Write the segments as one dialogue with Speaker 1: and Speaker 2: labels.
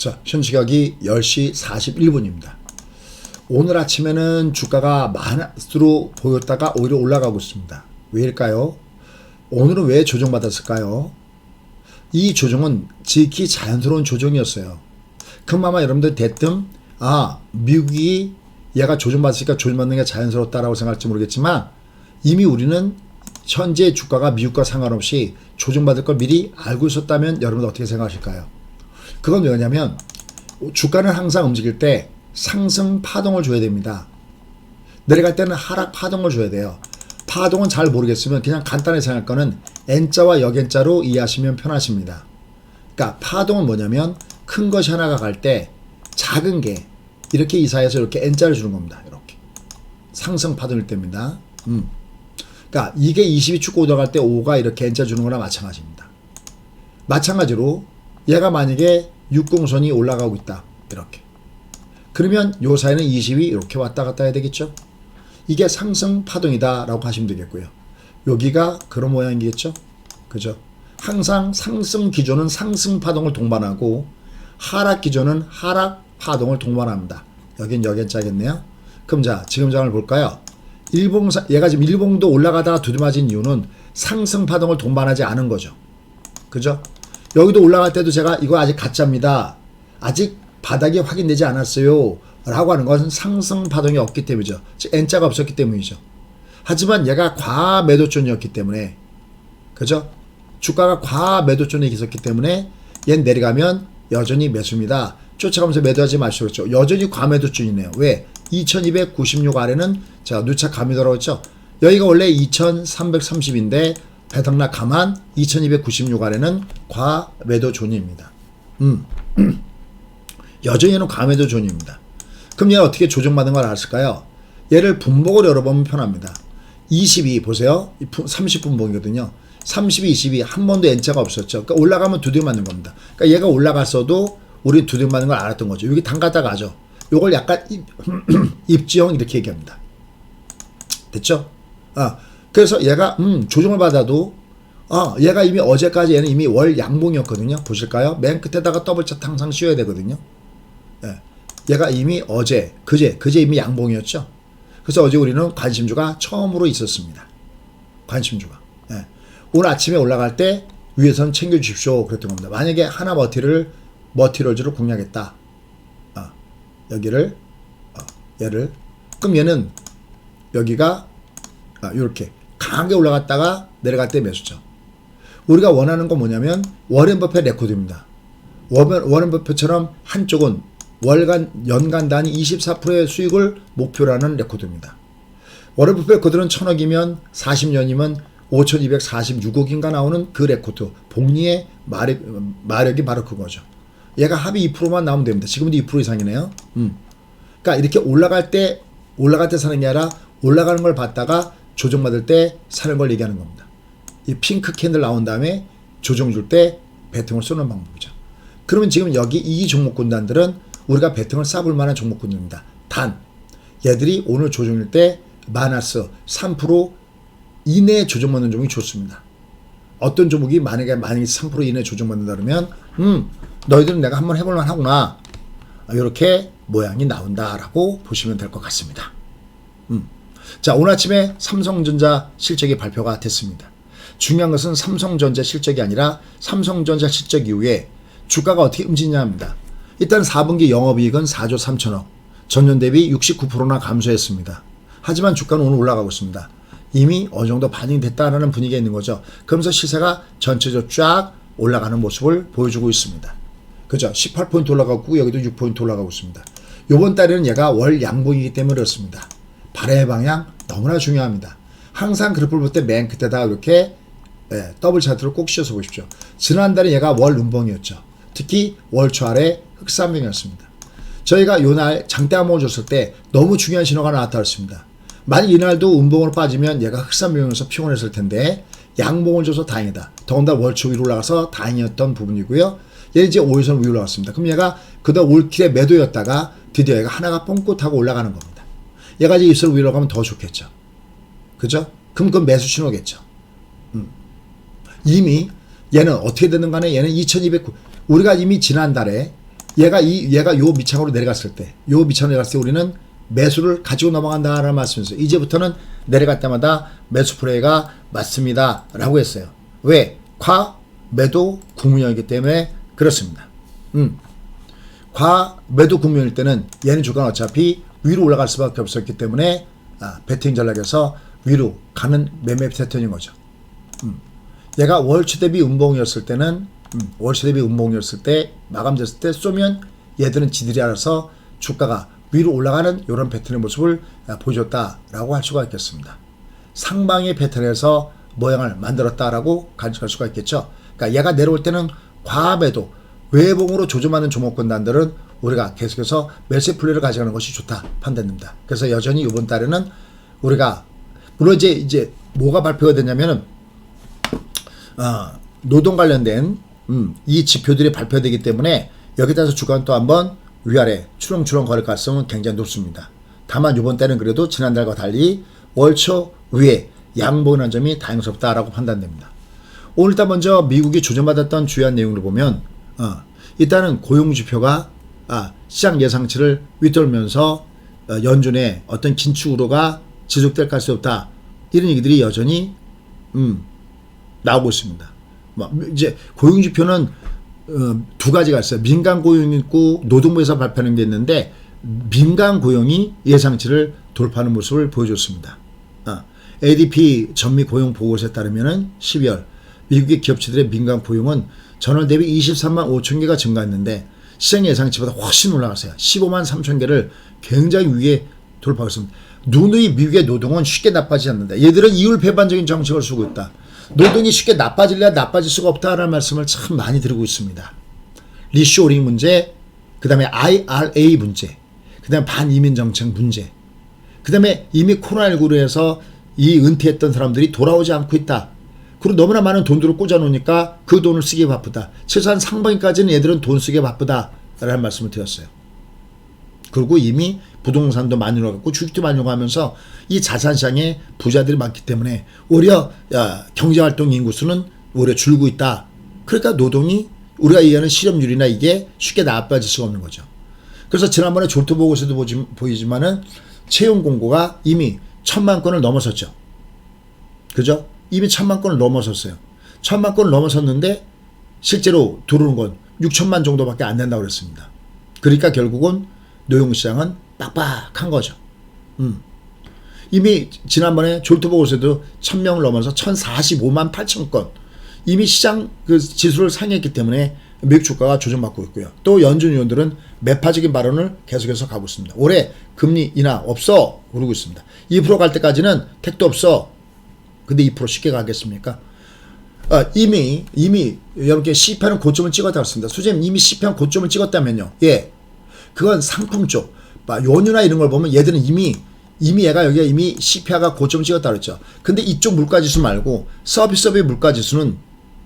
Speaker 1: 자, 현 시각이 10시 41분입니다. 오늘 아침에는 주가가 마이너스로 보였다가 오히려 올라가고 있습니다. 왜일까요? 오늘은 왜 조정받았을까요? 이 조정은 지극히 자연스러운 조정이었어요. 그럼 아마 여러분들 대뜸 미국이 얘가 조정받았으니까 조정받는 게 자연스럽다라고 생각할지 모르겠지만 이미 우리는 현재 주가가 미국과 상관없이 조정받을 걸 미리 알고 있었다면 여러분들 어떻게 생각하실까요? 그건 왜냐면 주가는 항상 움직일 때 상승 파동을 줘야 됩니다. 내려갈 때는 하락 파동을 줘야 돼요. 파동은 잘 모르겠으면 그냥 간단히 생각할 거는 N자와 역N자로 이해하시면 편하십니다. 그러니까 파동은 뭐냐면 큰 것이 하나가 갈 때 작은 게 이렇게 이사해서 이렇게 N자를 주는 겁니다. 이렇게 상승 파동일 때입니다. 그러니까 이게 22 축구 올라갈 때 5가 이렇게 N자 주는 거나 마찬가지입니다. 마찬가지로 얘가 만약에 60선이 올라가고 있다. 이렇게. 그러면 요 사이는 20이 이렇게 왔다 갔다 해야 되겠죠. 이게 상승 파동이다 라고 하시면 되겠고요. 여기가 그런 모양이겠죠. 그죠? 항상 상승 기조는 상승 파동을 동반하고 하락 기조는 하락 파동을 동반합니다. 여긴 역N자겠네요. 그럼 자, 지금 장을 볼까요? 얘가 지금 일봉도 올라가다가 두드맞은 이유는 상승 파동을 동반하지 않은 거죠. 그죠? 여기도 올라갈 때도 제가 이거 아직 가짜입니다. 아직 바닥이 확인되지 않았어요. 라고 하는 것은 상승 파동이 없기 때문이죠. 즉 N자가 없었기 때문이죠. 하지만 얘가 과매도존이었기 때문에 그죠? 주가가 과매도존에 있었기 때문에 얘는 내려가면 여전히 매수입니다. 쫓아가면서 매도하지 마시고 그렇죠. 여전히 과매도존이네요. 왜? 2296 아래는 제가 누차 감이더라고 했죠. 여기가 원래 2330인데 배당락 감안 2296 아래는 과매도존입니다. 여전히는 과매도존입니다. 그럼 얘가 어떻게 조정받은 걸 알았을까요? 얘를 분봉으로 열어보면 편합니다. 22 보세요. 30분봉이거든요. 32, 22 한 번도 N자가 없었죠. 그러니까 올라가면 두드려 맞는 겁니다. 그러니까 얘가 올라갔어도 우리 두드려 맞는 걸 알았던 거죠. 여기 담갔다 가죠. 요걸 약간 입지형 이렇게 얘기합니다. 됐죠? 그래서 얘가 조정을 받아도 얘가 이미 어제까지 얘는 이미 월 양봉이었거든요. 보실까요? 맨 끝에다가 더블차 항상 씌워야 되거든요. 예. 얘가 이미 그제 이미 양봉이었죠. 그래서 어제 우리는 관심주가 처음으로 있었습니다. 관심주가. 예. 오늘 아침에 올라갈 때 위에서는 챙겨주십시오. 그랬던 겁니다. 만약에 하나 머티리얼즈를 공략했다. 여기를 얘를 그럼 얘는 여기가 이렇게 강하게 올라갔다가 내려갈 때 매수죠. 우리가 원하는 건 뭐냐면 워렌 버핏 레코드입니다. 워렌 버핏처럼 한쪽은 연간 단위 24%의 수익을 목표로 하는 레코드입니다. 워렌 버핏 레코드는 1000억이면 40년이면 5246억인가 나오는 그 레코드. 복리의 마력이 바로 그거죠. 얘가 합이 2%만 나오면 됩니다. 지금도 2% 이상이네요. 그러니까 이렇게 올라갈 때 사는 게 아니라 올라가는 걸 봤다가 조정받을 때 사는 걸 얘기하는 겁니다. 이 핑크 캔들 나온 다음에 조정 줄 때 배팅을 쏘는 방법이죠. 그러면 지금 여기 이 종목군단들은 우리가 배팅을 쏴볼 만한 종목군입니다. 단 얘들이 오늘 조정일 때 마이너스 3% 이내에 조정받는 종목이 좋습니다. 어떤 종목이 만약에 3% 이내에 조정받는다 그러면 너희들은 내가 한번 해볼만 하구나. 이렇게 모양이 나온다라고 보시면 될 것 같습니다. 자, 오늘 아침에 삼성전자 실적이 발표가 됐습니다. 중요한 것은 삼성전자 실적이 아니라 삼성전자 실적 이후에 주가가 어떻게 움직이냐입니다. 일단 4분기 영업이익은 4조 3천억, 전년 대비 69%나 감소했습니다. 하지만 주가는 오늘 올라가고 있습니다. 이미 어느 정도 반영이 됐다라는 분위기가 있는 거죠. 그러면서 시세가 전체적으로 쫙 올라가는 모습을 보여주고 있습니다. 그죠? 18포인트 올라가고 여기도 6포인트 올라가고 있습니다. 요번 달에는 얘가 월 양봉이기 때문에 그렇습니다. 바람의 방향 너무나 중요합니다. 항상 그래프를 볼 때 맨 끝에다가 이렇게 더블 차트를 꼭 씌워서 보십시오. 지난달에 얘가 월 음봉이었죠. 특히 월초 아래 흑산봉이었습니다. 저희가 요날 장대 한봉을 줬을 때 너무 중요한 신호가 나왔다 그랬습니다. 만약 이날도 음봉으로 빠지면 얘가 흑산봉에서 피곤했을 텐데 양봉을 줘서 다행이다. 더군다나 월초 위로 올라가서 다행이었던 부분이고요. 얘 이제 5일선 위로 올라갔습니다. 그럼 얘가 그다음 올킬의 매도였다가 드디어 얘가 하나가 뻥끗하고 올라가는 겁니다. 얘가 이제 입술 위로 가면 더 좋겠죠. 그죠? 그럼 그건 매수 신호겠죠. 이미 얘는 어떻게 되는 간에 얘는 2209 우리가 이미 지난달에 얘가 요 밑창으로 내려갔을 때, 요 밑창으로 내려갔을 때 우리는 매수를 가지고 넘어간다라는 말씀이었어요. 이제부터는 내려갈 때마다 매수 플레이가 맞습니다. 라고 했어요. 왜? 과, 매도, 국면이기 때문에 그렇습니다. 과, 매도, 국면일 때는 얘는 주가는 어차피 위로 올라갈 수밖에 없었기 때문에 배팅 전략에서 위로 가는 매매 패턴인 거죠. 얘가 월초 대비 음봉이었을 때는 월초 대비 음봉이었을 때 마감됐을 때 쏘면 얘들은 지들이 알아서 주가가 위로 올라가는 이런 패턴의 모습을 보여줬다라고 할 수가 있겠습니다. 상방의 패턴에서 모양을 만들었다라고 간직할 수가 있겠죠. 그러니까 얘가 내려올 때는 과매도 외봉으로 조정하는 종목군단들은 우리가 계속해서 매수 플레이를 가져가는 것이 좋다 판단됩니다. 그래서 여전히 이번 달에는 우리가 물론 이제 뭐가 발표가 되냐면은 노동 관련된 이 지표들이 발표되기 때문에 여기에 따라서 주가는 또 한번 위아래 추렁추렁 거릴 가능성은 굉장히 높습니다. 다만 이번 때는 그래도 지난달과 달리 월초 위에 양봉이라는 점이 다행스럽다라고 판단됩니다. 오늘따라 먼저 미국이 조정받았던 주요한 내용을 보면 일단은 고용지표가 시장 예상치를 윗돌면서 연준의 어떤 긴축 우려가 지속될 가능성이 없다. 이런 얘기들이 여전히 나오고 있습니다. 이제 고용지표는 두 가지가 있어요. 민간 고용이 있고 노동부에서 발표하는 게 있는데 민간 고용이 예상치를 돌파하는 모습을 보여줬습니다. ADP 전미 고용 보고서에 따르면 12월 미국의 기업체들의 민간 고용은 전월 대비 23만 5천 개가 증가했는데 시장 예상치보다 훨씬 올라갔어요. 15만 3천 개를 굉장히 위에 돌파했습니다. 누누이 미국의 노동은 쉽게 나빠지지 않는다. 얘들은 이율 배반적인 정책을 쓰고 있다. 노동이 쉽게 나빠질래야 나빠질 수가 없다라는 말씀을 참 많이 드리고 있습니다. 리쇼링 문제, 그 다음에 IRA 문제, 그 다음에 반이민 정책 문제, 그 다음에 이미 코로나19로 해서 이 은퇴했던 사람들이 돌아오지 않고 있다. 그리고 너무나 많은 돈들을 꽂아놓으니까 그 돈을 쓰기에 바쁘다. 최소한 상반기까지는 얘들은 돈 쓰기에 바쁘다 라는 말씀을 드렸어요. 그리고 이미 부동산도 많이 올라갔고 주식도 많이 올라가면서 이 자산시장에 부자들이 많기 때문에 오히려 경제활동 인구수는 오히려 줄고 있다. 그러니까 노동이 우리가 얘기하는 실업률이나 이게 쉽게 나빠질 수가 없는 거죠. 그래서 지난번에 졸트 보고서도 보이지만은 채용 공고가 이미 1,000만 건을 넘어섰죠. 그죠? 이미 1,000만 건을 넘어섰어요. 1,000만 건을 넘어섰는데 실제로 들어오는 건 6천만 정도밖에 안 된다고 그랬습니다. 그러니까 결국은 노동시장은 빡빡한 거죠. 이미 지난번에 졸트 보고서도 1,000명을 넘어서 1,045만 8천 건 이미 시장 그 지수를 상회했기 때문에 미국 주가가 조정받고 있고요. 또 연준 위원들은 매파적인 발언을 계속해서 가고 있습니다. 올해 금리 인하 없어 그러고 있습니다. 2% 갈 때까지는 택도 없어. 근데 2% 쉽게 가겠습니까? 이미 여러분께 CPI는 고점을 찍었다고 했습니다. 수재님 이미 CPI는 고점을 찍었다면요. 예, 그건 상품 쪽 연유나 이런 걸 보면 얘들은 이미 얘가 여기가 이미 CPI가 고점을 찍었다고 그랬죠. 근데 이쪽 물가지수 말고 서비스업의 물가지수는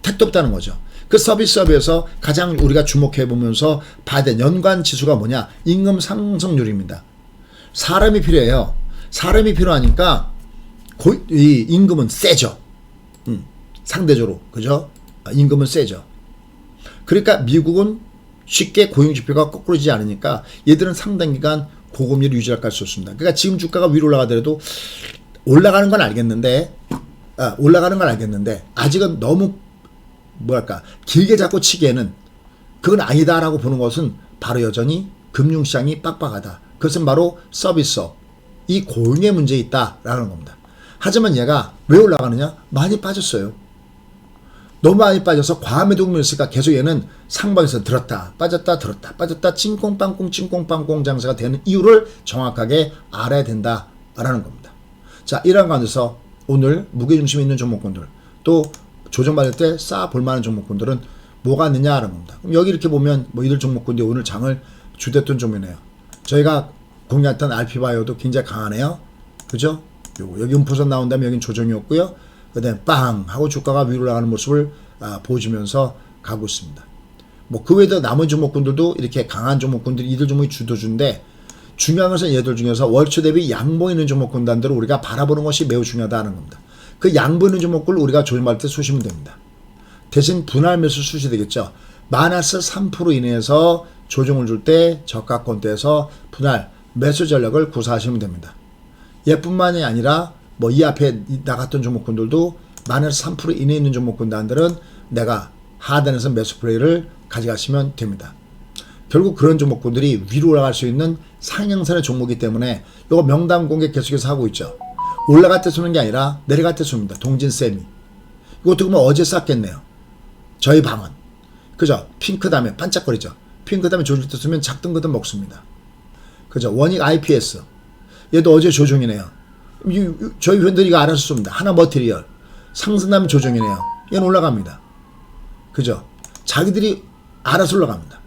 Speaker 1: 택도 없다는 거죠. 그 서비스업에서 가장 우리가 주목해 보면서 봐야 될 연관 지수가 뭐냐? 임금 상승률입니다. 사람이 필요해요. 사람이 필요하니까 이 임금은 세죠. 상대적으로 그죠? 임금은 세죠. 그러니까 미국은 쉽게 고용지표가 거꾸로지지 않으니까 얘들은 상당 기간 고금리를 유지할 수 없습니다. 그러니까 지금 주가가 위로 올라가더라도 올라가는 건 알겠는데 아직은 너무 뭐랄까 길게 잡고 치기에는 그건 아니다라고 보는 것은 바로 여전히 금융시장이 빡빡하다. 그것은 바로 서비스업 이 고용의 문제에 있다라는 겁니다. 하지만 얘가 왜 올라가느냐? 많이 빠졌어요. 너무 많이 빠져서 과매도금이 있으니까 계속 얘는 상방에서 들었다 빠졌다 찡꽁빵꽁 장사가 되는 이유를 정확하게 알아야 된다라는 겁니다. 자, 이러한 가운데서 오늘 무게중심이 있는 종목군들 또 조정받을 때 쌓아볼 만한 종목군들은 뭐가 있느냐라는 겁니다. 그럼 여기 이렇게 보면 뭐 이들 종목군들이 오늘 장을 주됐던 종목이네요. 저희가 공략했던 RP바이오도 굉장히 강하네요. 그죠? 여기 음포선 나온 다음에 여긴 조정이었고요. 그 다음에 빵 하고 주가가 위로 올라가는 모습을 보여주면서 가고 있습니다. 뭐 그 외에도 남은 종목군들도 이렇게 강한 종목군들이 이들 종목이 주도주인데 중요한 것은 얘들 중에서 월초 대비 양보 있는 종목군단들을 우리가 바라보는 것이 매우 중요하다는 겁니다. 그 양보 있는 종목군을 우리가 조정할 때 쏘시면 됩니다. 대신 분할 매수 수시 되겠죠. 마이너스 3% 이내에서 조정을 줄 때 저가권대에서 분할 매수 전략을 구사하시면 됩니다. 얘뿐만이 아니라 뭐 이 앞에 나갔던 종목군들도 만에서 3% 이내에 있는 종목군단들은 내가 하단에서 매수 플레이를 가져가시면 됩니다. 결국 그런 종목군들이 위로 올라갈 수 있는 상향선의 종목이기 때문에 이거 명단 공개 계속해서 하고 있죠. 올라갈 때 쏘는 게 아니라 내려갈 때 쏩니다. 동진세미. 이것도 그러면 어제 쌌겠네요. 저희 방은. 그죠? 핑크 다음에 반짝거리죠. 핑크 다음에 조질 때 쏘면 작든 크든 먹습니다. 그죠? 원익 IPS. 얘도 어제 조정이네요. 저희 회원들이 이거 알아서 쏩니다. 하나 머티리얼. 상승 다음에 조정이네요. 얘는 올라갑니다. 그죠? 자기들이 알아서 올라갑니다.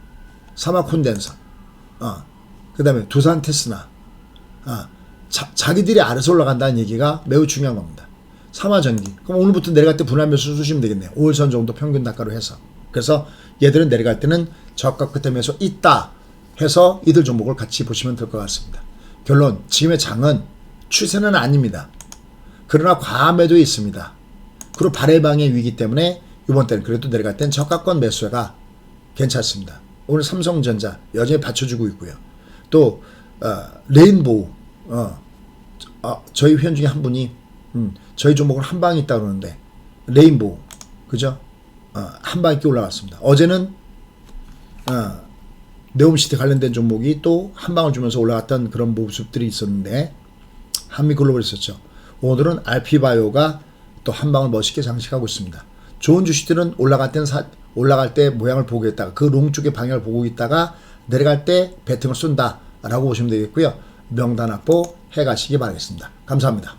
Speaker 1: 사마 콘덴서. 그 다음에 두산 테스나. 자기들이 알아서 올라간다는 얘기가 매우 중요한 겁니다. 삼화전기. 그럼 오늘부터 내려갈 때 분할 매수 쏘시면 되겠네요. 5일선 정도 평균 단가로 해서. 그래서 얘들은 내려갈 때는 저가 끝에 매수 있다 해서 이들 종목을 같이 보시면 될 것 같습니다. 결론, 지금의 장은 추세는 아닙니다. 그러나 과매도에 있습니다. 그리고 발해방의 위기 때문에 이번 때는 그래도 내려갈 땐 저가권 매수가 괜찮습니다. 오늘 삼성전자 여전히 받쳐주고 있고요. 또 레인보우 저희 회원 중에 한 분이 저희 종목은 한 방이 있다 그러는데 레인보우 그죠? 한 방 있게 올라갔습니다. 어제는 네옴시티 관련된 종목이 또 한 방을 주면서 올라갔던 그런 모습들이 있었는데 한미글로벌 있었죠. 오늘은 RP바이오가 또 한 방을 멋있게 장식하고 있습니다. 좋은 주식들은 올라갈 때 모양을 보고 있다가 그 롱 쪽의 방향을 보고 있다가 내려갈 때 배팅을 쏜다라고 보시면 되겠고요. 명단 확보 해 가시기 바라겠습니다. 감사합니다.